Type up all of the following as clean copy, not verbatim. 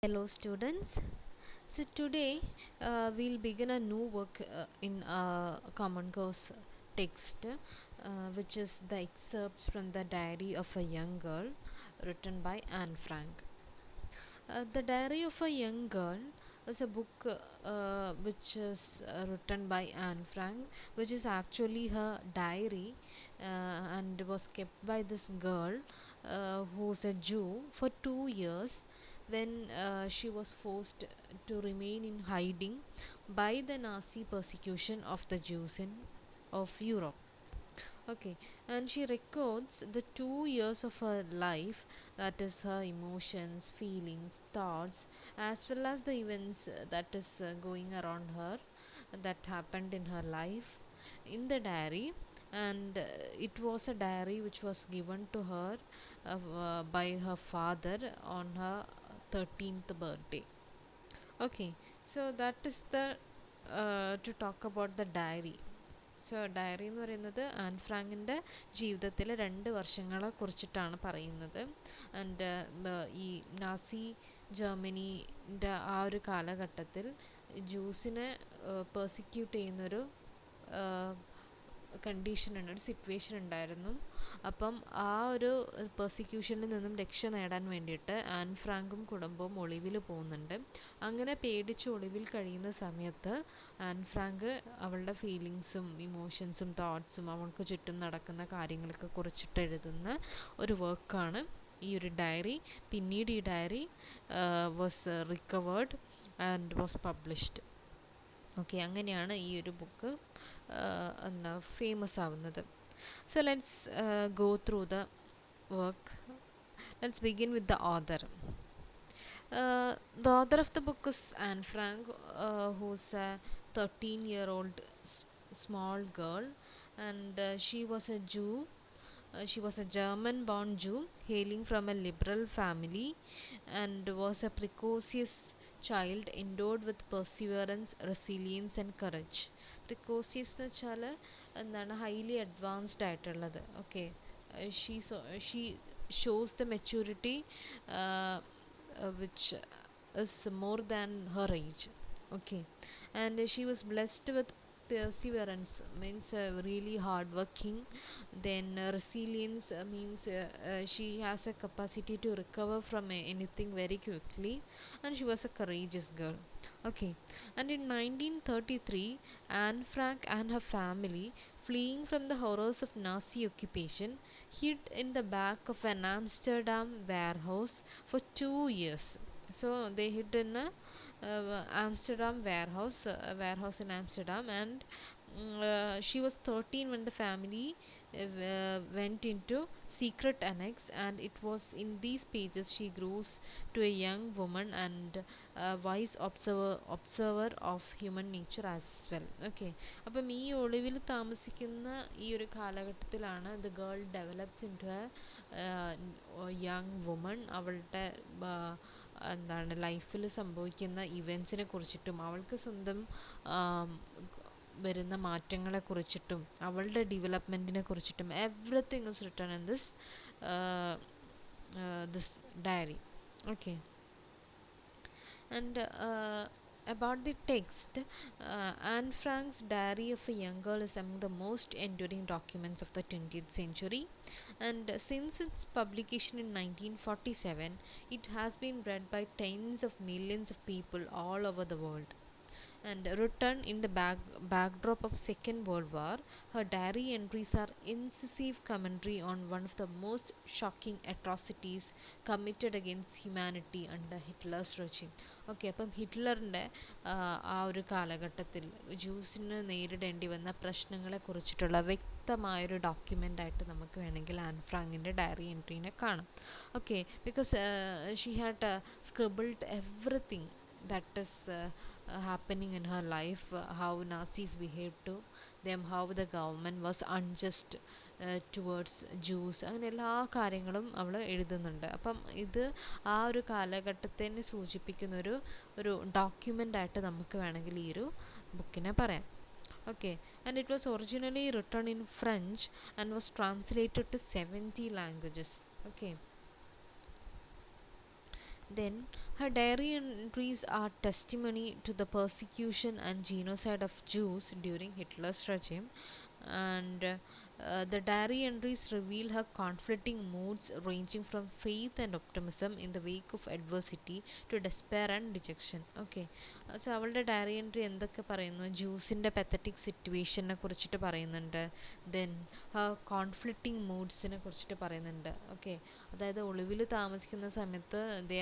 Hello, students. So, today we'll begin a new work in Common Course text, which is the excerpts from the Diary of a Young Girl written by Anne Frank. The Diary of a Young Girl is a book which is written by Anne Frank, which is actually her diary and was kept by this girl who's a Jew for 2 years when she was forced to remain in hiding by the Nazi persecution of the Jews in of Europe. Okay, and she records the 2 years of her life, that is, her emotions, feelings, thoughts, as well as the events that is going around her that happened in her life in the diary. And it was a diary which was given to her by her father on her 13th birthday. Okay, so that is the to talk about the diary. So diary എന്ന് പറയുന്നത് an ഫ്രാങ്കിൻ്റെ ജീവിതത്തിലെ 2 വർഷങ്ങളെ കുറിച്ചിട്ടാണ് പറയുന്നത്. And ഈ Nazi ജർമ്മനീൻ്റെ ആ ഒരു കാലഘട്ടത്തിൽ ജ്യൂസിനെ persecute ചെയ്യുന്നൊരു കണ്ടീഷൻ ഉണ്ട്, ഒരു സിറ്റുവേഷൻ ഉണ്ടായിരുന്നു. അപ്പം ആ ഒരു പെർസിക്യൂഷനിൽ നിന്നും രക്ഷ നേടാൻ വേണ്ടിയിട്ട് ആൻ ഫ്രാങ്കും കുടുംബവും ഒളിവിൽ പോകുന്നുണ്ട്. അങ്ങനെ പേടിച്ച് ഒളിവിൽ കഴിയുന്ന സമയത്ത് ആൻ ഫ്രാങ്ക് അവളുടെ ഫീലിങ്സും ഇമോഷൻസും തോട്ട്സും അവൾക്ക് ചുറ്റും നടക്കുന്ന കാര്യങ്ങളൊക്കെ കുറിച്ചിട്ട് എഴുതുന്ന ഒരു വർക്കാണ് ഈ ഒരു ഡയറി. പിന്നീട് ഈ diary was recovered and was published. Okay, അങ്ങനെയാണ് ഈ ഒരു ബുക്ക് എന്താ ഫേമസ് ആവുന്നത്. So let's go through the work. Let's begin with the author. The author of the book is Anne Frank, who's a 13-year-old small girl, and she was a Jew. She was a German born Jew hailing from a liberal family and was a precocious child endowed with perseverance, resilience, and courage. Precocious എന്ന് വെച്ചാൽ എന്താണ്, highly advanced ആയിട്ടുള്ളത്. Okay, she shows the maturity which is more than her age. Okay, and she was blessed with perseverance, means really hard working. Then resilience means she has a capacity to recover from anything very quickly, and she was a courageous girl. Okay, and in 1933 Anne Frank and her family, fleeing from the horrors of Nazi occupation, hid in the back of an Amsterdam warehouse for 2 years. So they hid in a Amsterdam warehouse, a warehouse in Amsterdam, and she was 13 when the family went into secret annex, and it was in these pages she grows to a young woman and a wise observer of human nature as well. Okay, അപ്പം ഈ ഒളിവിൽ താമസിക്കുന്ന ഈ ഒരു കാലഘട്ടത്തിലാണ് the girl develops into a young woman. അവളുടെ എന്താണ് ലൈഫിൽ സംഭവിക്കുന്ന ഇവൻസിനെ കുറിച്ചിട്ടും അവൾക്ക് സ്വന്തം വരുന്ന മാറ്റങ്ങളെ കുറിച്ചിട്ടും അവളുടെ ഡെവലപ്മെൻറ്റിനെ കുറിച്ചിട്ടും everything is written in this diary. Okay, and about the text, Anne Frank's Diary of a Young Girl is among the most enduring documents of the 20th century, and since its publication in 1947 it has been read by tens of millions of people all over the world. And written in the backdrop of Second World War, her diary entries are incisive commentary on one of the most shocking atrocities committed against humanity under Hitler's regime. Okay, അപ്പം ഹിറ്റ്ലറിൻ്റെ ആ ഒരു കാലഘട്ടത്തിൽ ജ്യൂസിന് നേരിടേണ്ടി വന്ന പ്രശ്നങ്ങളെ കുറിച്ചിട്ടുള്ള വ്യക്തമായൊരു ഡോക്യുമെൻ്റായിട്ട് നമുക്ക് വേണമെങ്കിൽ ആൻ ഫ്രാങ്കിൻ്റെ ഡയറി എൻട്രീനെ കാണാം. Okay, because she had scribbled everything that is happening in her life, how Nazis behaved to them, how the government was unjust towards Jews, അങ്ങനെ എല്ലാ കാര്യങ്ങളും അവൾ എഴുതുന്നുണ്ട്. അപ്പം ഇത് ആ ഒരു കാലഘട്ടത്തിനെ സൂചിപ്പിക്കുന്ന ഒരു ഡോക്യുമെൻ്റ് ആയിട്ട് നമുക്ക് വേണമെങ്കിൽ ഈ ഒരു ബുക്കിനെ പറയാം. Okay, and it was originally written in French and was translated to 70 languages. Okay, Then her diary entries are testimony to the persecution and genocide of Jews during Hitler's regime, and the diary entries reveal her conflicting moods ranging from faith and optimism in the wake of adversity to despair and dejection. Okay, so അവളുടെ diary entry എന്തൊക്കെ പറയുന്നു? ജ്യൂസിൻ്റെ pathetic സിറ്റുവേഷനെ കുറിച്ചിട്ട് പറയുന്നുണ്ട്. Then conflicting മൂഡ്സിനെ കുറിച്ചിട്ട് പറയുന്നുണ്ട്. Okay, അതായത് ഒളിവിൽ താമസിക്കുന്ന സമയത്ത് they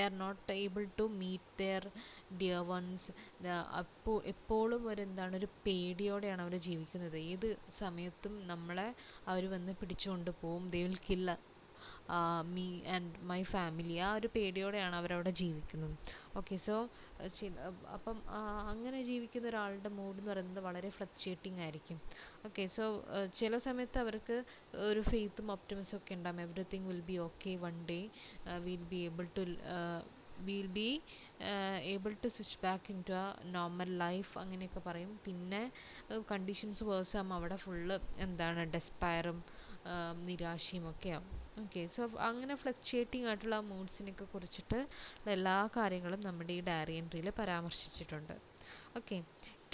are not able to meet their dear ones. അപ്പോൾ എപ്പോഴും ഒരു പേടിയോടെയാണ് അവർ ജീവിക്കുന്നത്. ഏത് സമയത്തും നമ്മളെ അവർ വന്ന് പിടിച്ചുകൊണ്ട് പോവും. They will kill me and my family. ആ ഒരു പേടിയോടെയാണ് അവരവിടെ ജീവിക്കുന്നത്. ഓക്കെ, സോ അപ്പം അങ്ങനെ ജീവിക്കുന്ന ഒരാളുടെ മൂഡ് എന്ന് പറയുന്നത് വളരെ ഫ്ലക്ച്വേറ്റിംഗ് ആയിരിക്കും. ഓക്കെ, സോ ചില സമയത്ത് അവർക്ക് ഒരു ഫെയ്ത്തും ഒപ്റ്റിമിസം ഒക്കെ ഉണ്ടാകും. Everything will be okay, one day will be able to able to switch back into normal life അങ്ങനെയൊക്കെ പറയും. പിന്നെ കണ്ടീഷൻസ് വേഴ്സ് ആകുമ്പോൾ അവിടെ ഫുള്ള് ഡെസ്പയറും നിരാശയും ഒക്കെ ആവും. ഓക്കെ, സോ അങ്ങനെ ഫ്ലക്ച്വേറ്റിംഗ് ആയിട്ടുള്ള മൂഡ്സിനെയൊക്കെ കുറിച്ചിട്ട് എല്ലാ കാര്യങ്ങളും നമ്മുടെ ഈ ഡയറി എൻട്രിയിൽ പരാമർശിച്ചിട്ടുണ്ട്. Okay,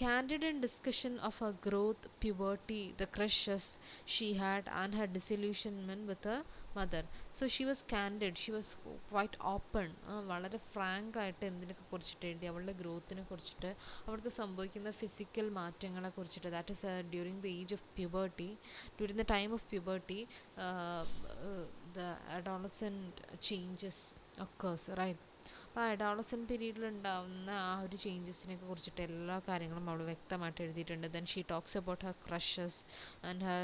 candid in discussion of her growth, puberty, the crushes she had, and her disillusionment with her mother. So she was candid, she was quite open. വളരെ ഫ്രാങ്ക് ആയിട്ട് എന്തിനൊക്കെ കുറിച്ചിട്ട് എഴുതി, അവളുടെ ഗ്രോത്തിനെ കുറിച്ചിട്ട്, അവൾക്ക് സംഭവിക്കുന്ന ഫിസിക്കൽ മാറ്റങ്ങളെ കുറിച്ചിട്ട്. That is during the age of puberty, during the time of puberty the adolescent changes occurs, right? അപ്പോൾ ആ അഡോളസെൻറ്റ് പീരീഡിൽ ഉണ്ടാവുന്ന ആ ഒരു ചേഞ്ചസിനെയൊക്കെ കുറിച്ചിട്ട് എല്ലാ കാര്യങ്ങളും അവൾ വ്യക്തമായിട്ട് എഴുതിയിട്ടുണ്ട്. Then she talks about her crushes and her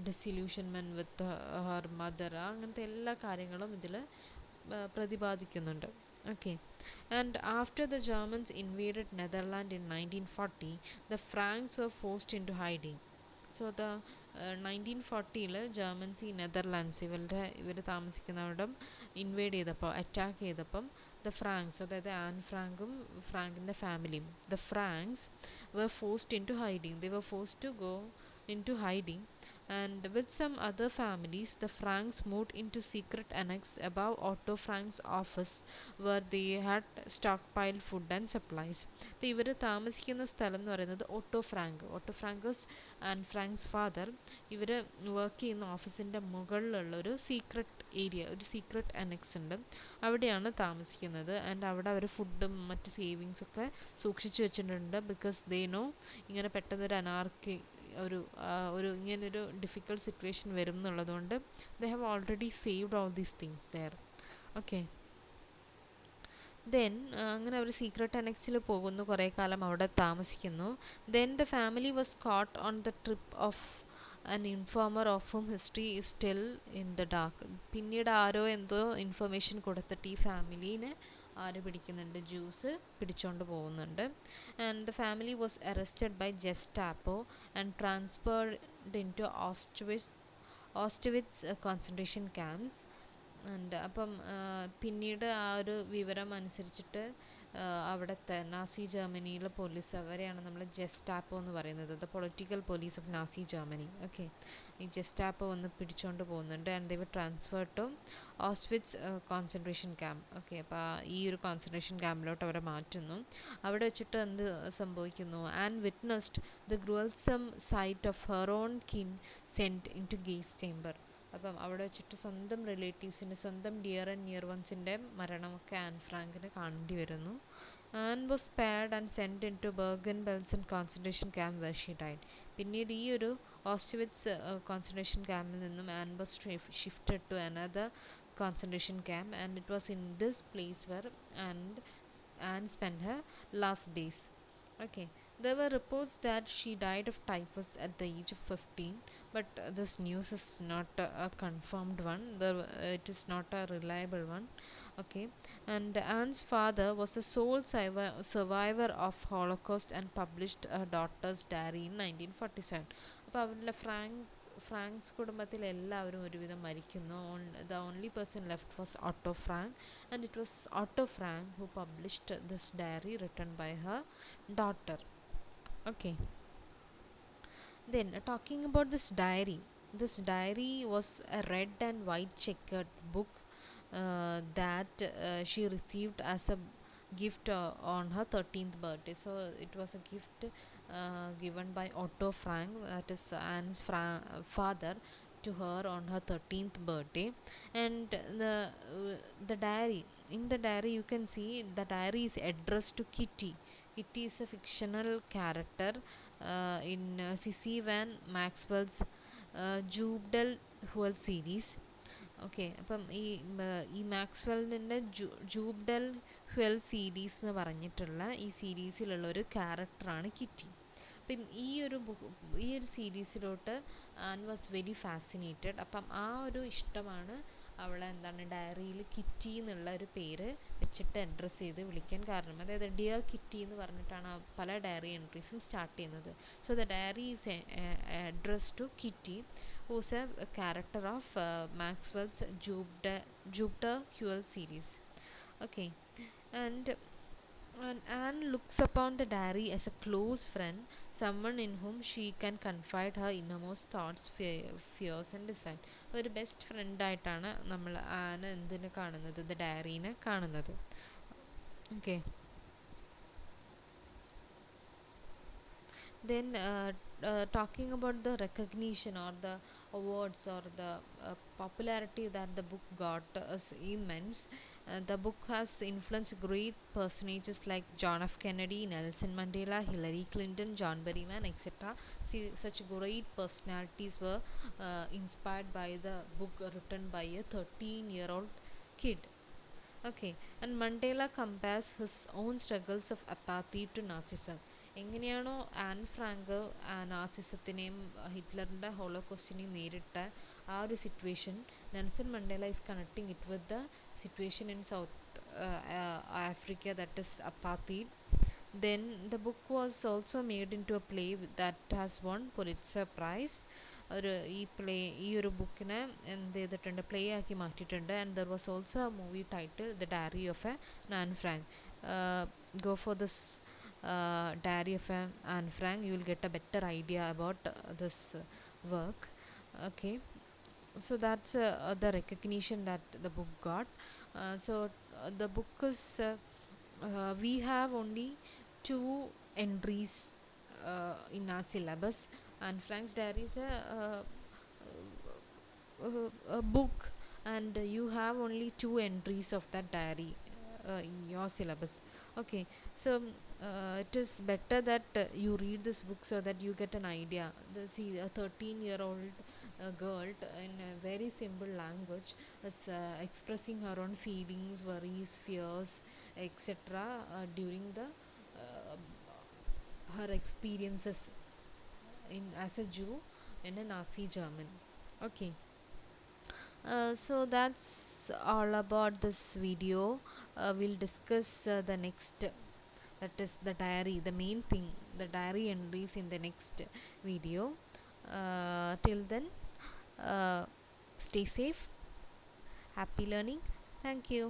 disillusionment with her mother. അങ്ങനത്തെ എല്ലാ കാര്യങ്ങളും ഇതിൽ പ്രതിപാദിക്കുന്നുണ്ട്. Okay, and after the Germans invaded Netherlands in 1940, the Franks were forced into hiding. So the 1940-ൽ ജർമ്മൻസ് ഈ നെതർലാൻഡ്സ് ഇവർ താമസിക്കുന്നവിടം ഇൻവേഡ് ചെയ്തപ്പോൾ, അറ്റാക്ക് ചെയ്തപ്പം ദ ഫ്രാങ്ക്സ്, അതായത് ആൻ ഫ്രാങ്കും ഫ്രാങ്കിൻ്റെ ഫാമിലിയും, the Franks were forced into hiding. They were forced to go into hiding, and with some other families the Franks moved into secret annex above Otto Frank's office, where they had stockpiled food and supplies. അപ്പോൾ ഇവർ താമസിക്കുന്ന സ്ഥലം എന്ന് പറയുന്നത് auto ഫ്രാങ്കസ് and Franks father ഇവർ work ചെയ്യുന്ന ഓഫീസിൻ്റെ മുകളിലുള്ള ഒരു സീക്രട്ട് ഏരിയ, ഒരു സീക്രട്ട് അനെക്സ് ഉണ്ട്, അവിടെയാണ് താമസിക്കുന്നത്. ആൻഡ് അവിടെ അവർ ഫുഡും മറ്റ് സേവിങ്സ് ഒക്കെ സൂക്ഷിച്ചു വെച്ചിട്ടുണ്ട്. ബിക്കോസ് ദേ നോ ഇങ്ങനെ പെട്ടെന്നൊരു അനാർക്കി ഒരു ഇങ്ങനൊരു ഡിഫിക്കൽട്ട് സിറ്റുവേഷൻ വരും എന്നുള്ളതുകൊണ്ട് they have already saved all these things there. Okay, then അങ്ങനെ അവർ സീക്രട്ട് അനെക്സിൽ പോകുന്നു, കുറേ കാലം അവിടെ താമസിക്കുന്നു. Then the family was caught on the trip of an informer of whom history is still in the dark. പിന്നീട് ആരോ എന്തോ ഇൻഫർമേഷൻ കൊടുത്തിട്ട് ഈ ഫാമിലീനെ ആര് പിടിക്കുന്നുണ്ട്, ജ്യൂസ് പിടിച്ചോണ്ട് പോകുന്നുണ്ട്. And the family was arrested by Gestapo and transferred into Auschwitz concentration camps. And അപ്പം പിന്നീട് ആ ഒരു വിവരം അനുസരിച്ചിട്ട് അവിടുത്തെ നാസി ജർമ്മനിയിലെ പോലീസ്, അവരെയാണ് നമ്മൾ ജെസ്റ്റാപ്പോ എന്ന് പറയുന്നത്, the political police of Nazi Germany. Okay, ഈ ജെസ്റ്റാപ്പോ വന്ന് പിടിച്ചുകൊണ്ട് പോകുന്നുണ്ട്. And they were transfer to Auschwitz concentration camp. Okay, അപ്പോൾ ഈ ഒരു കോൺസെൻട്രേഷൻ ക്യാമ്പിലോട്ട് അവരെ മാറ്റുന്നു. അവിടെ വെച്ചിട്ട് എന്ത് സംഭവിക്കുന്നു? And witnessed the gruesome sight of her own kin sent into gas chamber. അപ്പം അവിടെ വെച്ചിട്ട് സ്വന്തം റിലേറ്റീവ്സിൻ്റെ, സ്വന്തം ഡിയർ ആൻഡ് നിയർ വൺസിൻ്റെ മരണമൊക്കെ ആൻ ഫ്രാങ്കിന് കാണേണ്ടി വരുന്നു. Anne was spared and sent into Bergen Belsen concentration camp where she died. പിന്നീട് ഈ ഒരു ഓസ്റ്റിവിറ്റ്സ് കോൺസെൻട്രേഷൻ ക്യാമ്പിൽ നിന്നും Anne was shifted to another concentration camp, and it was in this place where Anne spent her last days. Okay, there were reports that she died of typhus at the age of 15, but this news is not a confirmed one. It is not a reliable one. Okay, and Anne's father was the sole survivor of Holocaust and published her daughter's diary in 1947. അപ്പോൾ അവരുടെ Franks കുടുംബത്തിൽ എല്ലാവരും ഒരുവിധം മരിക്കുന്നു. The only person left was Otto Frank, and it was Otto Frank who published this diary written by her daughter. Okay, then talking about this diary was a red and white checkered book that she received as a gift on her 13th birthday. So it was a gift given by Otto Frank, that is Anne's father, to her on her 13th birthday. And the diary, in the diary you can see the diary is addressed to Kitty. Kitty is a fictional character in Sissy Van Maxwell's Jubdel Huel series. Okay അപ്പം ഈ മാക്സ്വെല്ലിൻ്റെ ജൂബ്ഡൽ ഹ്വെൽ series എന്ന് പറഞ്ഞിട്ടുള്ള ഈ സീരീസിലുള്ള ഒരു ക്യാരക്ടറാണ് kitty. അപ്പം ഈ ഒരു സീരീസിലോട്ട് ആൻ വാസ് വെരി ഫാസിനേറ്റഡ്. അപ്പം ആ ഒരു ഇഷ്ടമാണ് അവളെ എന്താണ് ഡയറിയിൽ കിറ്റി എന്നുള്ള ഒരു പേര് വെച്ചിട്ട് അഡ്രസ്സ് ചെയ്ത് വിളിക്കാൻ കാരണം. അതായത് ഡിയർ കിറ്റി എന്ന് പറഞ്ഞിട്ടാണ് പല ഡയറി എൻട്രീസും സ്റ്റാർട്ട് ചെയ്യുന്നത്. So the diary is address to Kitty, who's a character of Maxwell's Jupiter Huel series. Okay, and and Anne looks upon the diary as a close friend, someone in whom she can confide her innermost thoughts, fears and desires. ഒരു best friend ആയിട്ടാണ് നമ്മൾ ആന എന്തിനെ കാണുന്നത്, the ഡയറീനെ കാണുന്നത്. Okay, then talking about the recognition or the awards or the popularity that the book got is immense. The book has influenced great personages like John F. Kennedy, Nelson Mandela, Hillary Clinton, John Berryman, etc. See, such great personalities were inspired by the book written by a 13-year-old kid. Okay, and Mandela compares his own struggles of apathy to Nazism. എങ്ങനെയാണോ Anne Frank നാസിസത്തിനെയും ഹിറ്റ്ലറിൻ്റെ ഹോളോകോസ്റ്റിനെയും നേരിട്ട ആ ഒരു situation, Nelson Mandela is connecting it with the situation in South Africa, that is apartheid. Then the book was also made into a play that has won Pulitzer Prize. ഒരു ഈ ഒരു ബുക്കിനെ എന്ത് ചെയ്തിട്ടുണ്ട്, പ്ലേ ആക്കി മാറ്റിയിട്ടുണ്ട്. And there was also a movie title the diary of a Anne Frank. Go for this Diary of Anne Frank, you will get a better idea about this work. Okay, so that's the recognition that the book got. The book is we have only two entries in our syllabus, and Frank's diary is a book, and you have only two entries of that diary in your syllabus. Okay, so it is better that you read this book so that you get an idea. See, a 13-year-old girl in a very simple language is expressing her own feelings, worries, fears, etc. During the her experiences in as a Jew in a Nazi German. Okay, so that's all about this video. We'll discuss the next, that is the diary, the main thing, the diary entries in the next video. Till then, stay safe, happy learning. Thank you.